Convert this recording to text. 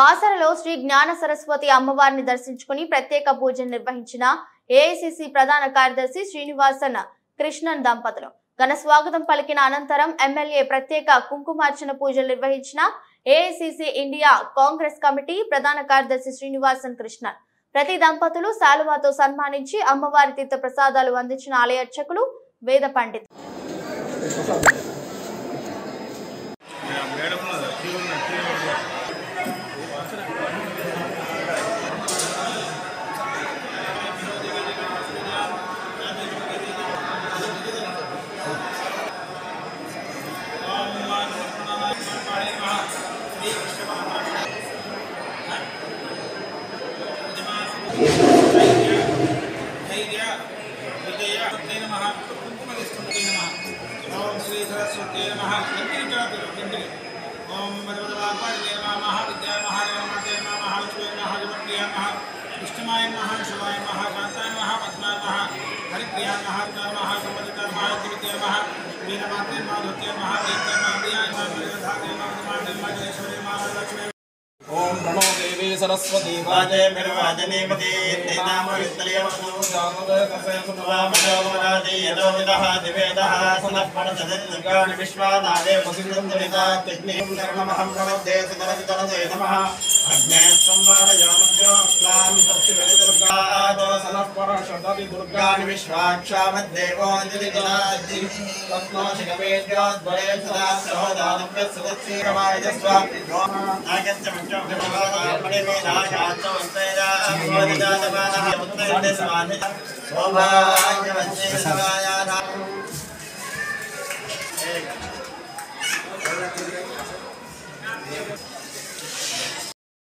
బాసరలో శ్రీ జ్ఞాన సరస్వతి అమ్మవారిని దర్శించుకుని ప్రత్యేక పూజలు నిర్వహించిన ఏఐసిసి ప్రధాన కార్యదర్శి శ్రీనివాసన్ కృష్ణన్ దంపతులు ఘన స్వాగతం పలికిన అనంతరం ఎమ్మెల్యే ప్రత్యేక కుంకుమార్చన పూజలు నిర్వహించిన ఏఐసిసి ఇండియా కాంగ్రెస్ కమిటీ ప్రధాన కార్యదర్శి శ్రీనివాసన్ కృష్ణన్ ప్రతి దంపతులు శాలువాతో సన్మానించి అమ్మవారి తీర్థ ప్రసాదాలు అందించిన ఆలయ అర్చకులు వేద పండితులు. ओम प्रणो देवी सरस्वती वाजे निर्वाजनेमति तेनामवित्तलेवसु जातवे कसे सुमवामयोगमनादि यदोविदः दिवेदः सनःपणसदिर्गाणि विश्वानादे वसिन्दन्दिता तिग्निं कर्ममहं प्रवद्ये सुतरवितरदे नमः अग्ने संवारयामद्यो स्लां तत्सिवेदुर्गादो सनःपणसदति दुर्गाणि विश्वाक्षामद्देवो जलितनादि तत्नोषिकवेद्योद्वये सदा सहोदानव्य सुदत्सीकमायजस्व नागच्छमञ्च Soba